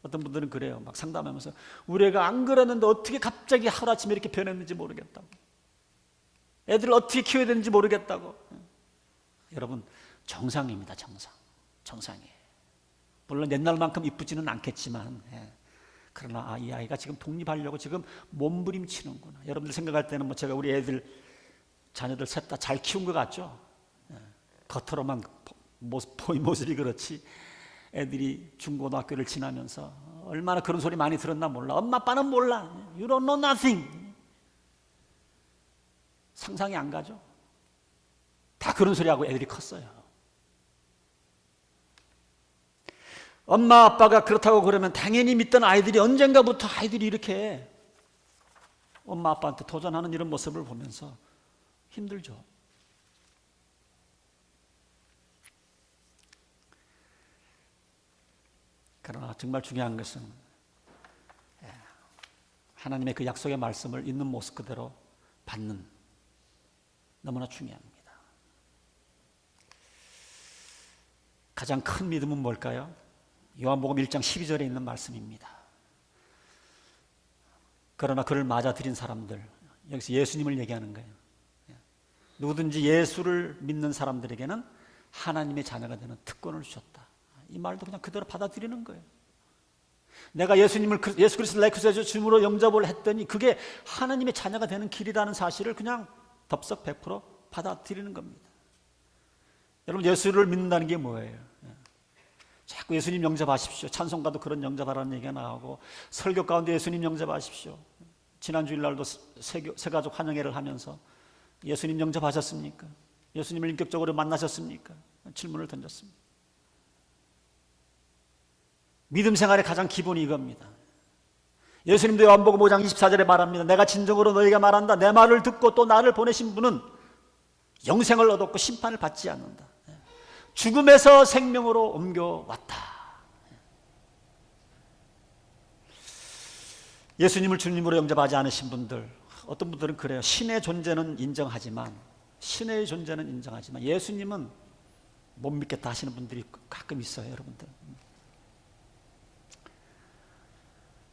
어떤 분들은 그래요. 막 상담하면서 우리 애가 안 그랬는데 어떻게 갑자기 하루아침에 이렇게 변했는지 모르겠다고, 애들을 어떻게 키워야 되는지 모르겠다고. 여러분, 정상입니다. 정상이에요. 물론 옛날만큼 이쁘지는 않겠지만, 그러나 이 아이가 지금 독립하려고 지금 몸부림치는구나. 여러분들 생각할 때는 제가 우리 자녀들 셋 다 잘 키운 것 같죠? 겉으로만 모습이 그렇지, 애들이 중고등학교를 지나면서 얼마나 그런 소리 많이 들었나 몰라. 엄마 아빠는 몰라. You don't know nothing. 상상이 안 가죠? 다 그런 소리하고 애들이 컸어요. 엄마 아빠가 그렇다고 그러면 당연히 믿던 아이들이 언젠가부터 아이들이 이렇게 엄마 아빠한테 도전하는 이런 모습을 보면서 힘들죠. 그러나 정말 중요한 것은 하나님의 그 약속의 말씀을 있는 모습 그대로 받는, 너무나 중요합니다. 가장 큰 믿음은 뭘까요? 요한복음 1장 12절에 있는 말씀입니다. 그러나 그를 맞아들인 사람들, 여기서 예수님을 얘기하는 거예요. 누구든지 예수를 믿는 사람들에게는 하나님의 자녀가 되는 특권을 주셨다. 이 말도 그냥 그대로 받아들이는 거예요. 내가 예수 그리스도를 내 구세주 주님으로 영접을 했더니 그게 하나님의 자녀가 되는 길이라는 사실을 그냥 덥석 100% 받아들이는 겁니다. 여러분, 예수를 믿는다는 게 뭐예요? 자꾸 예수님 영접하십시오. 찬송가도 그런 영접하라는 얘기가 나오고, 설교 가운데 예수님 영접하십시오. 지난 주일날도 새가족 환영회를 하면서 예수님 영접하셨습니까? 예수님을 인격적으로 만나셨습니까? 질문을 던졌습니다. 믿음 생활의 가장 기본이 이겁니다. 예수님도 요한복음 5장 24절에 말합니다. 내가 진정으로 너희에게 말한다. 내 말을 듣고 또 나를 보내신 분은 영생을 얻었고 심판을 받지 않는다. 죽음에서 생명으로 옮겨왔다. 예수님을 주님으로 영접하지 않으신 분들, 어떤 분들은 그래요. 신의 존재는 인정하지만 예수님은 못 믿겠다 하시는 분들이 가끔 있어요, 여러분들.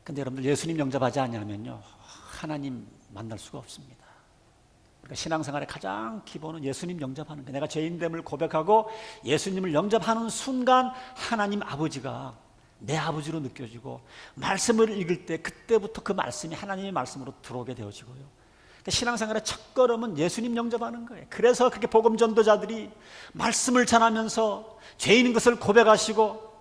근데 여러분들, 예수님 영접하지 않으면요, 하나님 만날 수가 없습니다. 그러니까 신앙생활의 가장 기본은 예수님 영접하는 거예요. 내가 죄인됨을 고백하고 예수님을 영접하는 순간 하나님 아버지가 내 아버지로 느껴지고, 말씀을 읽을 때 그때부터 그 말씀이 하나님의 말씀으로 들어오게 되어지고요. 그러니까 신앙생활의 첫걸음은 예수님 영접하는 거예요. 그래서 그렇게 복음 전도자들이 말씀을 전하면서 죄인인 것을 고백하시고,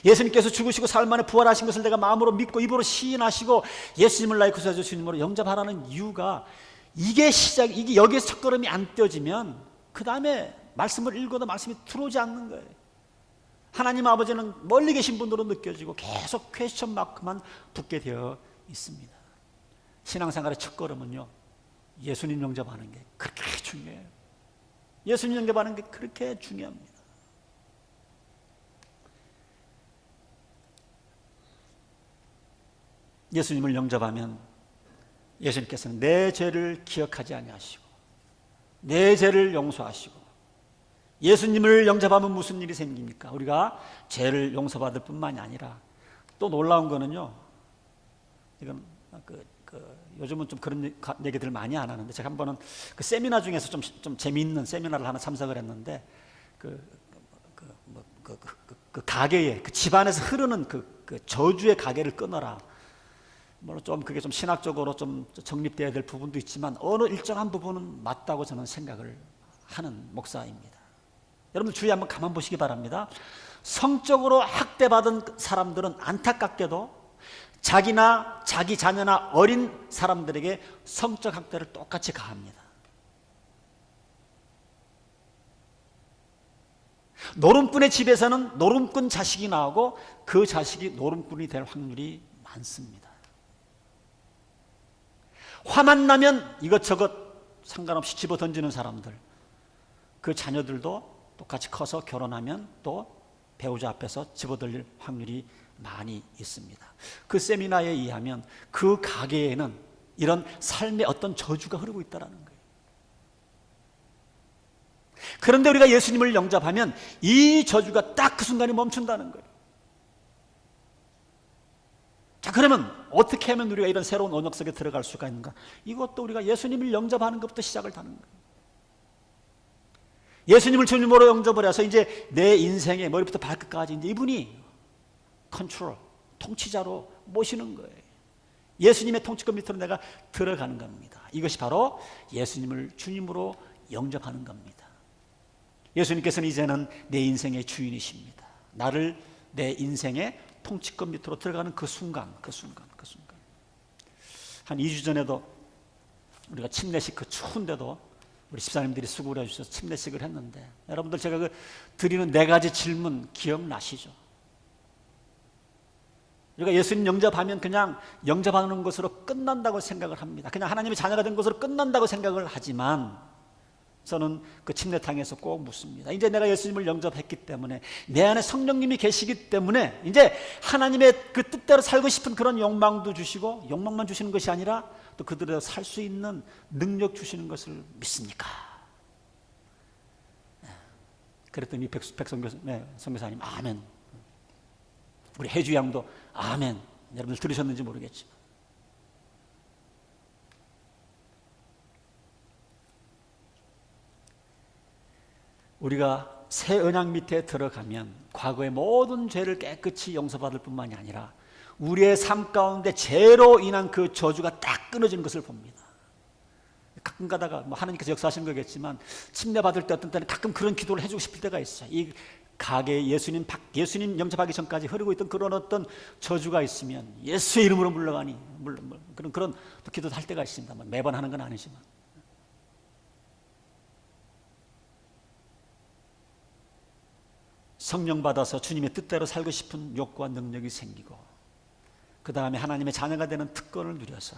예수님께서 죽으시고 사흘 만에 부활하신 것을 내가 마음으로 믿고 입으로 시인하시고 예수님을 나의 구세주 주님으로 영접하라는 이유가, 이게 여기에서 첫걸음이 안 떼어지면 그 다음에 말씀을 읽어도 말씀이 들어오지 않는 거예요. 하나님 아버지는 멀리 계신 분으로 느껴지고 계속 퀘스천 마크만 붙게 되어 있습니다. 신앙생활의 첫걸음은요, 예수님 영접하는 게 그렇게 중요해요. 예수님 영접하는 게 그렇게 중요합니다. 예수님을 영접하면 예수님께서는 내 죄를 기억하지 아니하시고 내 죄를 용서하시고, 예수님을 영접하면 무슨 일이 생깁니까? 우리가 죄를 용서받을 뿐만이 아니라, 또 놀라운 거는요, 이건 요즘은 좀 그런 얘기들 많이 안 하는데, 제가 한 번은 그 세미나 중에서 좀 재미있는 세미나를 하나 참석을 했는데, 그 가게에, 그 집안에서 흐르는 그 저주의 가게를 끊어라. 물론 좀 그게 좀 신학적으로 좀 정립되어야 될 부분도 있지만 어느 일정한 부분은 맞다고 저는 생각을 하는 목사입니다. 여러분, 주위에 한번 가만 보시기 바랍니다. 성적으로 학대받은 사람들은 안타깝게도 자기나 자기 자녀나 어린 사람들에게 성적 학대를 똑같이 가합니다. 노름꾼의 집에서는 노름꾼 자식이 나오고 그 자식이 노름꾼이 될 확률이 많습니다. 화만 나면 이것저것 상관없이 집어 던지는 사람들, 그 자녀들도 똑같이 커서 결혼하면 또 배우자 앞에서 집어들릴 확률이 많이 있습니다. 그 세미나에 의하면 그 가게에는 이런 삶의 어떤 저주가 흐르고 있다는 거예요. 그런데 우리가 예수님을 영접하면 이 저주가 딱 그 순간에 멈춘다는 거예요. 자, 그러면 어떻게 하면 우리가 이런 새로운 언약 속에 들어갈 수가 있는가? 이것도 우리가 예수님을 영접하는 것부터 시작을 하는 거예요. 예수님을 주님으로 영접을 해서 이제 내 인생의 머리부터 발끝까지 이제 이분이 컨트롤, 통치자로 모시는 거예요. 예수님의 통치권 밑으로 내가 들어가는 겁니다. 이것이 바로 예수님을 주님으로 영접하는 겁니다. 예수님께서는 이제는 내 인생의 주인이십니다. 나를 내 인생의 통치권 밑으로 들어가는 그 순간. 한 2주 전에도 우리가 침례식, 그 추운데도 우리 집사님들이 수고를 해주셔서 침례식을 했는데, 여러분들 제가 그 드리는 4가지 질문 기억나시죠? 우리가 예수님 영접하면 그냥 영접하는 것으로 끝난다고 생각을 합니다. 그냥 하나님의 자녀가 된 것으로 끝난다고 생각을 하지만, 저는 그 침례탕에서 꼭 묻습니다. 이제 내가 예수님을 영접했기 때문에, 내 안에 성령님이 계시기 때문에 이제 하나님의 그 뜻대로 살고 싶은 그런 욕망도 주시고, 욕망만 주시는 것이 아니라 또 그들에서 살 수 있는 능력 주시는 것을 믿습니까? 그랬더니 선교사님 아멘. 우리 혜주 양도 아멘. 여러분들 들으셨는지 모르겠지만, 우리가 새 언약 밑에 들어가면 과거의 모든 죄를 깨끗이 용서받을 뿐만이 아니라 우리의 삶 가운데 죄로 인한 그 저주가 딱 끊어지는 것을 봅니다. 가끔 가다가 하나님께서 역사하시는 거겠지만, 침례받을 때 어떤 때는 가끔 그런 기도를 해주고 싶을 때가 있어요. 이 가게에 예수님 영접하기 전까지 흐르고 있던 그런 어떤 저주가 있으면 예수의 이름으로 물러가니, 그런 기도도 할 때가 있습니다. 매번 하는 건 아니지만. 성령 받아서 주님의 뜻대로 살고 싶은 욕구와 능력이 생기고, 그 다음에 하나님의 자녀가 되는 특권을 누려서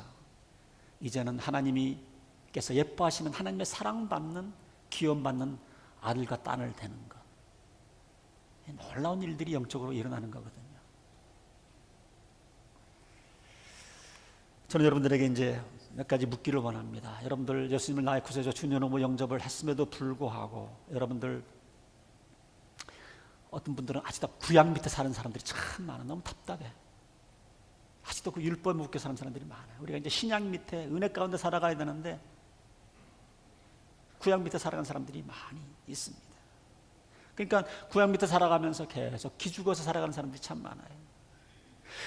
이제는 하나님께서 예뻐하시는, 하나님의 사랑받는, 기원받는 아들과 딸을 되는 것. 놀라운 일들이 영적으로 일어나는 거거든요. 저는 여러분들에게 이제 몇 가지 묻기를 원합니다. 여러분들 예수님을 나의 구세주 주님으로 영접을 했음에도 불구하고, 여러분들 어떤 분들은 아직도 구약 밑에 사는 사람들이 참 많아. 너무 답답해. 아직도 그 율법 묶여 사는 사람들이 많아요. 우리가 이제 신약 밑에 은혜 가운데 살아가야 되는데 구약 밑에 살아가는 사람들이 많이 있습니다. 그러니까 구약 밑에 살아가면서 계속 기죽어서 살아가는 사람들이 참 많아요.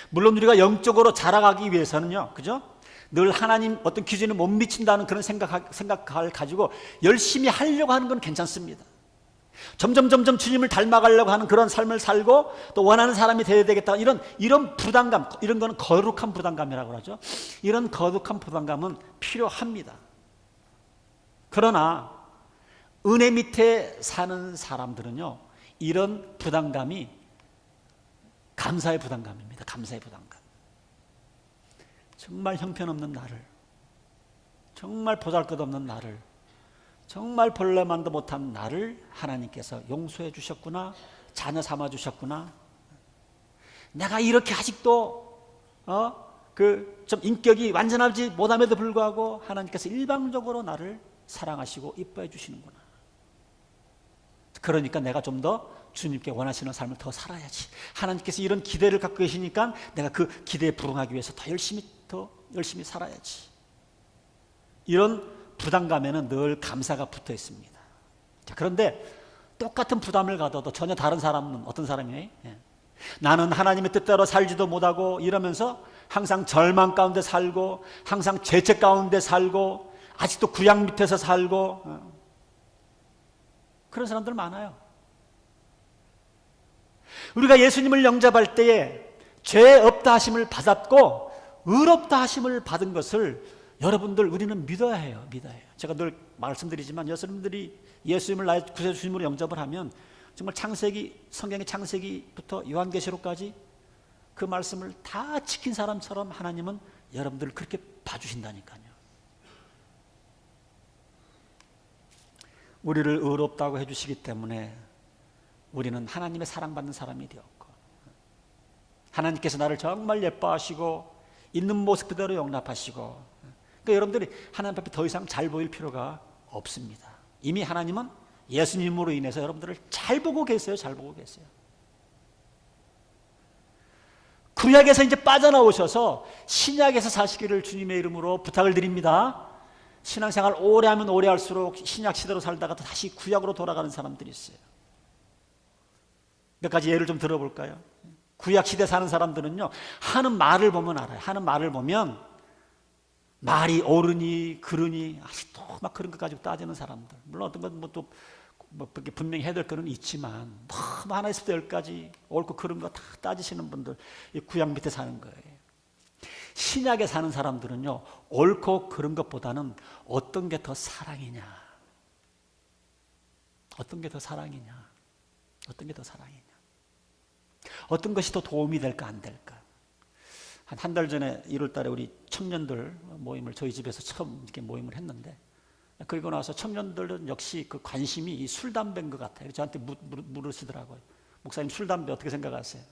물론 우리가 영적으로 자라가기 위해서는요, 그죠? 늘 하나님 어떤 기준에 못 미친다는 그런 생각을 가지고 열심히 하려고 하는 건 괜찮습니다. 점점 주님을 닮아가려고 하는 그런 삶을 살고, 또 원하는 사람이 되어야 되겠다, 이런 부담감, 이런 거는 거룩한 부담감이라고 하죠. 이런 거룩한 부담감은 필요합니다. 그러나 은혜 밑에 사는 사람들은요, 이런 부담감이 감사의 부담감입니다. 감사의 부담감. 정말 형편없는 나를, 정말 보잘것없는 나를, 정말 벌레만도 못한 나를 하나님께서 용서해 주셨구나, 자녀 삼아 주셨구나. 내가 이렇게 아직도 좀 인격이 완전하지 못함에도 불구하고 하나님께서 일방적으로 나를 사랑하시고 이뻐해 주시는구나. 그러니까 내가 좀 더 주님께 원하시는 삶을 더 살아야지. 하나님께서 이런 기대를 갖고 계시니까 내가 그 기대에 부응하기 위해서 더 열심히 살아야지. 이런 부담감에는 늘 감사가 붙어 있습니다. 자, 그런데 똑같은 부담을 가져도 전혀 다른 사람은 어떤 사람이에요? 나는 하나님의 뜻대로 살지도 못하고 이러면서 항상 절망 가운데 살고, 항상 죄책 가운데 살고, 아직도 구약 밑에서 살고, 그런 사람들 많아요. 우리가 예수님을 영접할 때에 죄 없다 하심을 받았고 의롭다 하심을 받은 것을 여러분들 우리는 믿어야 해요. 제가 늘 말씀드리지만, 여러분들이 예수님을 나의 구세주 주님으로 영접을 하면 정말 성경의 창세기부터 요한계시록까지 그 말씀을 다 지킨 사람처럼 하나님은 여러분들을 그렇게 봐주신다니까요. 우리를 의롭다고 해주시기 때문에 우리는 하나님의 사랑받는 사람이 되었고, 하나님께서 나를 정말 예뻐하시고 있는 모습 그대로 용납하시고, 그러니까 여러분들이 하나님 앞에 더 이상 잘 보일 필요가 없습니다. 이미 하나님은 예수님으로 인해서 여러분들을 잘 보고 계세요. 잘 보고 계세요. 구약에서 이제 빠져나오셔서 신약에서 사시기를 주님의 이름으로 부탁을 드립니다. 신앙생활 오래 하면 오래 할수록 신약 시대로 살다가 다시 구약으로 돌아가는 사람들이 있어요. 몇 가지 예를 좀 들어볼까요? 구약 시대 사는 사람들은요, 하는 말을 보면 알아요. 하는 말을 보면 말이 옳으니 그르니 아직도 막 그런 것 가지고 따지는 사람들. 물론 어떤 건 또 분명히 해야 될 거는 있지만, 너무 하나에서부터 열까지 옳고 그른 거 다 따지시는 분들, 이 구약 밑에 사는 거예요. 신약에 사는 사람들은요, 옳고 그른 것보다는 어떤 게 더 사랑이냐, 어떤 게 더 사랑이냐, 어떤 게 더 사랑이냐, 어떤 것이 더 도움이 될까 안 될까. 한 달 전에 1월 달에 우리 청년들 모임을 저희 집에서 처음 이렇게 모임을 했는데, 그리고 나서 청년들은 역시 그 관심이 이 술, 담배인 것 같아요. 저한테 물으시더라고요. 목사님, 술, 담배 어떻게 생각하세요?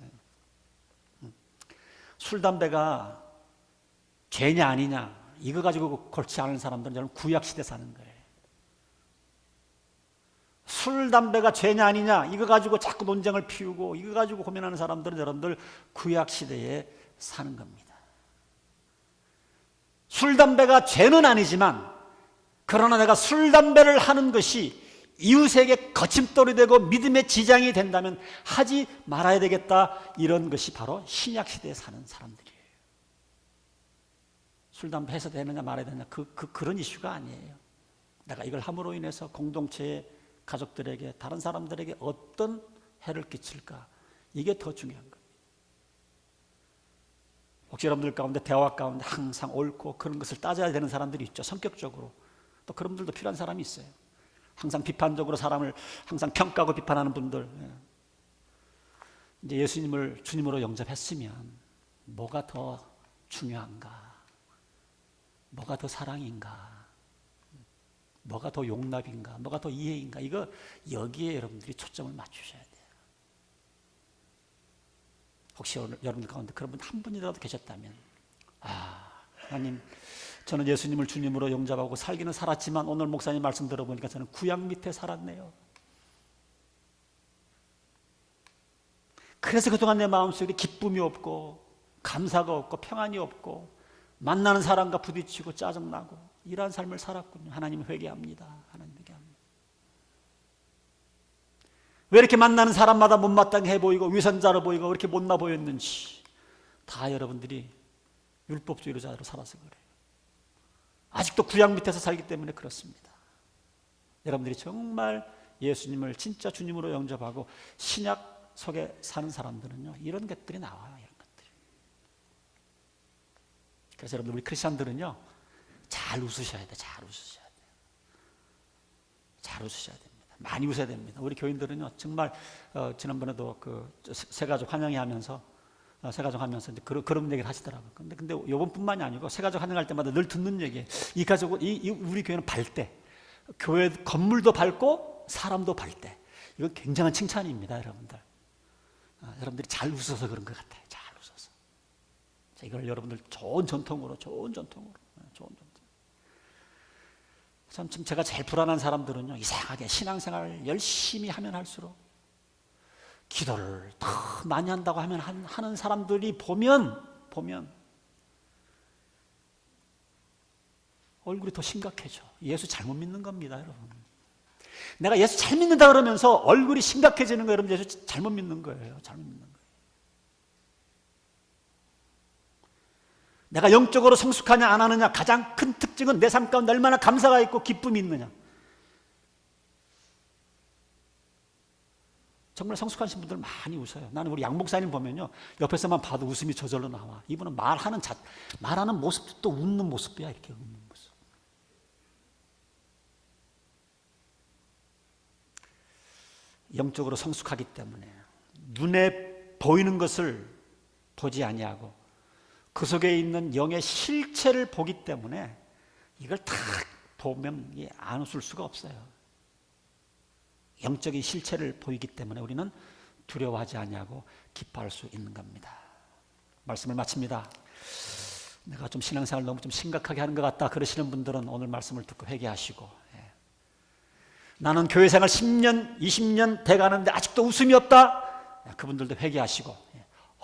술, 담배가 죄냐 아니냐 이거 가지고 골치 않은 사람들은 저는 구약시대 사는 거예요. 술, 담배가 죄냐 아니냐 이거 가지고 자꾸 논쟁을 피우고 이거 가지고 고민하는 사람들은 여러분들 구약시대에 사는 겁니다. 술, 담배가 죄는 아니지만 그러나 내가 술, 담배를 하는 것이 이웃에게 거침돌이 되고 믿음의 지장이 된다면 하지 말아야 되겠다. 이런 것이 바로 신약시대에 사는 사람들이에요. 술, 담배 해서 되느냐 말아야 되느냐 그런 이슈가 아니에요. 내가 이걸 함으로 인해서 공동체에 가족들에게 다른 사람들에게 어떤 해를 끼칠까 이게 더 중요한 겁니다. 혹시 여러분들 가운데 대화 가운데 항상 옳고 그런 것을 따져야 되는 사람들이 있죠. 성격적으로 또 그런 분들도 필요한 사람이 있어요. 항상 비판적으로 사람을 항상 평가하고 비판하는 분들. 이제 예수님을 주님으로 영접했으면 뭐가 더 중요한가? 뭐가 더 사랑인가? 뭐가 더 용납인가? 뭐가 더 이해인가? 이거 여기에 여러분들이 초점을 맞추셔야 돼요. 혹시 오늘 여러분들 가운데 그런 분 한 분이라도 계셨다면 하나님, 저는 예수님을 주님으로 영접하고 살기는 살았지만 오늘 목사님 말씀 들어보니까 저는 구약 밑에 살았네요. 그래서 그동안 내 마음속에 기쁨이 없고 감사가 없고 평안이 없고 만나는 사람과 부딪히고 짜증나고 이러한 삶을 살았군요. 하나님 회개합니다. 하나님 회개합니다. 왜 이렇게 만나는 사람마다 못마땅해 해 보이고 위선자로 보이고 왜 이렇게 못나 보였는지 다 여러분들이 율법주의자로 살아서 그래요. 아직도 구약 밑에서 살기 때문에 그렇습니다. 여러분들이 정말 예수님을 진짜 주님으로 영접하고 신약 속에 사는 사람들은요 이런 것들이 나와요. 이런 것들이. 그래서 여러분들 우리 크리스천들은요 잘 웃으셔야 돼요. 잘 웃으셔야 돼요. 잘 웃으셔야 됩니다. 많이 웃어야 됩니다. 우리 교인들은요 정말 지난번에도 그 새가족 환영회 하면서 새가족 하면서 이제 그런 얘기를 하시더라고요. 근데 요번뿐만이 아니고 새가족 환영할 때마다 늘 듣는 얘기예요. 이 가족은 우리 교회는 밝대. 교회 건물도 밝고 사람도 밝대. 이건 굉장한 칭찬입니다, 여러분들. 여러분들이 잘 웃어서 그런 것 같아요. 잘 웃어서. 자, 이걸 여러분들 좋은 전통으로. 참 제가 제일 불안한 사람들은요 이상하게 신앙생활을 열심히 하면 할수록 기도를 더 많이 한다고 하는 사람들이 보면 얼굴이 더 심각해져. 예수 잘못 믿는 겁니다, 여러분. 내가 예수 잘 믿는다 그러면서 얼굴이 심각해지는 거예요. 여러분, 예수 잘못 믿는 거예요. 잘못 믿는 거예요. 내가 영적으로 성숙하냐 안 하느냐 가장 큰 특징은 내 삶 가운데 얼마나 감사가 있고 기쁨이 있느냐. 정말 성숙하신 분들 많이 웃어요. 나는 우리 양 목사님 보면요 옆에서만 봐도 웃음이 저절로 나와. 이분은 말하는 모습도 또 웃는 모습이야. 이렇게 웃는 모습. 영적으로 성숙하기 때문에 눈에 보이는 것을 보지 아니하고 그 속에 있는 영의 실체를 보기 때문에 이걸 다 보면 안 웃을 수가 없어요. 영적인 실체를 보이기 때문에 우리는 두려워하지 아니하고 기뻐할 수 있는 겁니다. 말씀을 마칩니다. 내가 좀 신앙생활 너무 좀 심각하게 하는 것 같다 그러시는 분들은 오늘 말씀을 듣고 회개하시고, 나는 교회생활 10년 20년 돼가는데 아직도 웃음이 없다, 그분들도 회개하시고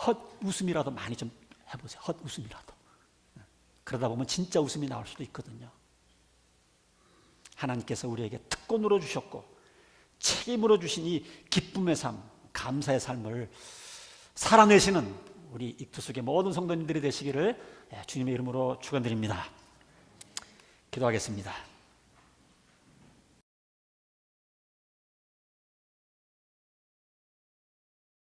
헛웃음이라도 많이 좀 해보세요. 헛웃음이라도. 그러다 보면 진짜 웃음이 나올 수도 있거든요. 하나님께서 우리에게 특권으로 주셨고 책임으로 주신 이 기쁨의 삶, 감사의 삶을 살아내시는 우리 익투숙의 모든 성도님들이 되시기를 주님의 이름으로 축원드립니다. 기도하겠습니다.